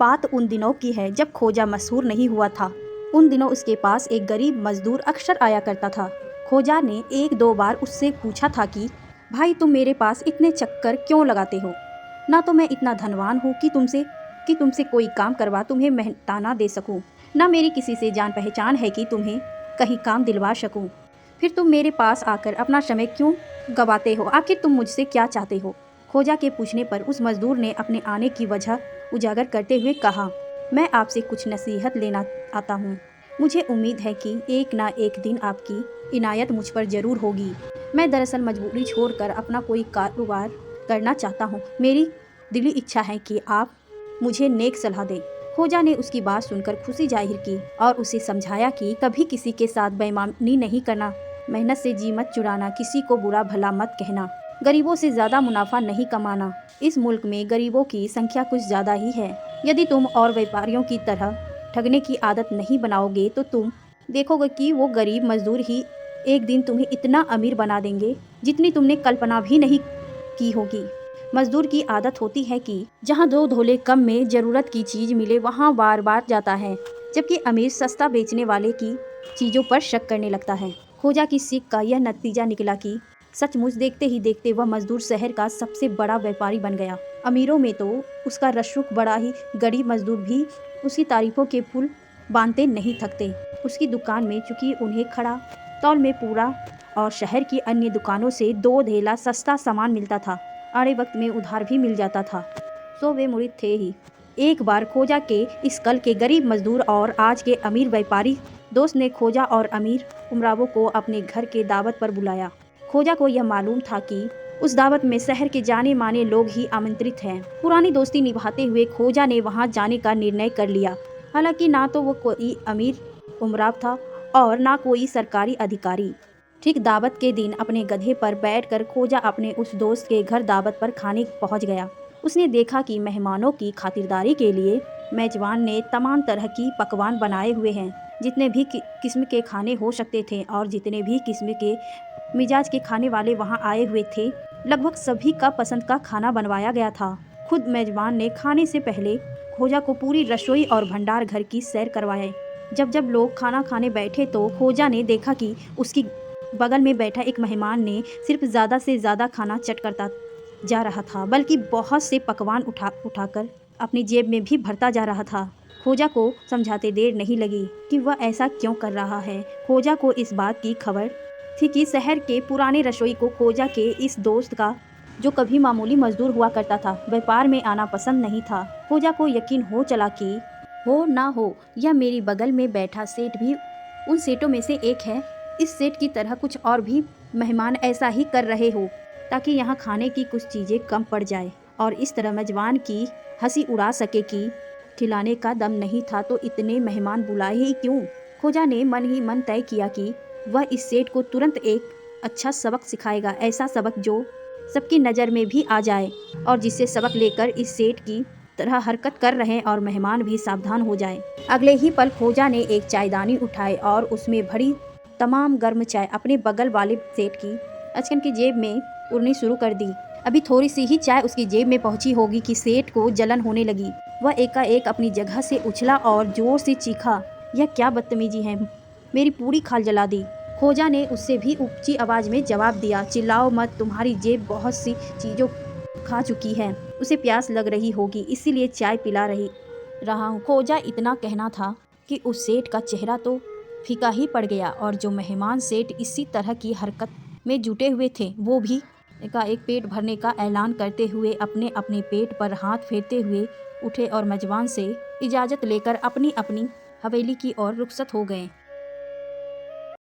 बात उन दिनों की है जब खोजा मशहूर नहीं हुआ था। उन दिनों उसके पास एक गरीब मजदूर अक्सर आया करता था। खोजा ने एक दो बार उससे पूछा था कि भाई तुम मेरे पास इतने चक्कर क्यों लगाते हो? ना तो मैं इतना धनवान हूँ कि तुमसे कोई काम करवा तुम्हें मेहनताना दे सकूँ, ना मेरी किसी से जान पहचान है कि तुम्हें कहीं काम दिलवा सकूँ। फिर तुम मेरे पास आकर अपना समय क्यों गवाते हो? आखिर तुम मुझसे क्या चाहते हो? खोजा के पूछने पर उस मजदूर ने अपने आने की वजह उजागर करते हुए कहा, मैं आपसे कुछ नसीहत लेना आता हूँ। मुझे उम्मीद है कि एक ना एक दिन आपकी इनायत मुझ पर ज़रूर होगी। मैं दरअसल मजबूरी छोड़कर अपना कोई कारोबार करना चाहता हूँ। मेरी दिली इच्छा है कि आप मुझे नेक सलाह दें। खोजा ने उसकी बात सुनकर खुशी जाहिर की और उसे समझाया कि कभी किसी के साथ बेईमानी नहीं करना, मेहनत से जी मत चुराना, किसी को बुरा भला मत कहना, गरीबों से ज़्यादा मुनाफा नहीं कमाना। इस मुल्क में गरीबों की संख्या कुछ ज़्यादा ही है। यदि तुम और व्यापारियों की तरह ठगने की आदत नहीं बनाओगे तो तुम देखोगे कि वो गरीब मजदूर ही एक दिन तुम्हें इतना अमीर बना देंगे जितनी तुमने कल्पना भी नहीं की होगी। मजदूर की आदत होती है कि जहाँ दो धोले कम में ज़रूरत की चीज़ मिले वहाँ बार बार जाता है, जबकि अमीर सस्ता बेचने वाले की चीज़ों पर शक करने लगता है। खोजा की सीख का यह नतीजा निकला कि सचमुच देखते ही देखते वह मजदूर शहर का सबसे बड़ा व्यापारी बन गया। अमीरों में तो उसका रसूख बड़ा ही, गरीब मजदूर भी उसकी तारीफों के पुल बांधते नहीं थकते। उसकी दुकान में चूंकि उन्हें खड़ा तौल में पूरा और शहर की अन्य दुकानों से दो धेला सस्ता सामान मिलता था, आड़े वक्त में उधार भी मिल जाता था, सो वे मुरीद थे ही। एक बार खोजा के इस कल के गरीब मजदूर और आज के अमीर व्यापारी दोस्त ने खोजा और अमीर उमरावों को अपने घर के दावत पर बुलाया। खोजा को यह मालूम था कि उस दावत में शहर के जाने माने लोग ही आमंत्रित हैं। पुरानी दोस्ती निभाते हुए खोजा ने वहां जाने का निर्णय कर लिया। हालांकि ना तो वो कोई अमीर उमराव था और ना कोई सरकारी अधिकारी। ठीक दावत के दिन अपने गधे पर बैठकर खोजा अपने उस दोस्त के घर दावत पर खाने पहुंच गया। उसने देखा कि मेहमानों की खातिरदारी के लिए मेजबान ने तमाम तरह की पकवान बनाए हुए हैं। जितने भी किस्म के खाने हो सकते थे और जितने भी किस्म के मिजाज के खाने वाले वहां आए हुए थे, लगभग सभी का पसंद का खाना बनवाया गया था। खुद मेजबान ने खाने से पहले खोजा को पूरी रसोई और भंडार घर की सैर करवाए। जब जब लोग खाना खाने बैठे तो खोजा ने देखा कि उसकी बगल में बैठा एक मेहमान ने सिर्फ ज़्यादा से ज़्यादा खाना चट करता जा रहा था, बल्कि बहुत से पकवान उठाकर अपनी जेब में भी भरता जा रहा था। खोजा को समझाते देर नहीं लगी कि वह ऐसा क्यों कर रहा है। खोजा को इस बात की खबर थी कि शहर के पुराने रसोई को खोजा के इस दोस्त का, जो कभी मामूली मजदूर हुआ करता था, व्यापार में आना पसंद नहीं था। खोजा को यकीन हो चला कि हो ना हो यह मेरी बगल में बैठा सेठ भी उन सेठों में से एक है। इस सेठ की तरह कुछ और भी मेहमान ऐसा ही कर रहे हो ताकि यहाँ खाने की कुछ चीज़ें कम पड़ जाए और इस तरह मेजबान की हंसी उड़ा सके कि खिलाने का दम नहीं था तो इतने मेहमान बुलाए ही क्यों। खोजा ने मन ही मन तय किया कि वह इस सेठ को तुरंत एक अच्छा सबक सिखाएगा, ऐसा सबक जो सबकी नज़र में भी आ जाए और जिससे सबक लेकर इस सेठ की तरह हरकत कर रहे और मेहमान भी सावधान हो जाए। अगले ही पल खोजा ने एक चायदानी उठाई और उसमें भरी तमाम गर्म चाय अपने बगल वाले सेठ की अचकन की जेब में उड़नी शुरू कर दी। अभी थोड़ी सी ही चाय उसकी जेब में पहुंची होगी कि सेठ को जलन होने लगी। वह एकाएक अपनी जगह से उछला और जोर से चीखा, यह क्या बदतमीजी है, मेरी पूरी खाल जला दी। खोजा ने उससे भी ऊंची आवाज़ में जवाब दिया, चिल्लाओ मत, तुम्हारी जेब बहुत सी चीज़ों खा चुकी है, उसे प्यास लग रही होगी इसीलिए चाय पिला रहा हूँ। खोजा इतना कहना था कि उस सेठ का चेहरा तो फीका ही पड़ गया और जो मेहमान सेठ इसी तरह की हरकत में जुटे हुए थे वो भी एकाएक पेट भरने का ऐलान करते हुए अपने अपने पेट पर हाथ फेरते हुए उठे और मेजबान से इजाज़त लेकर अपनी अपनी हवेली की ओर रुखसत हो गए।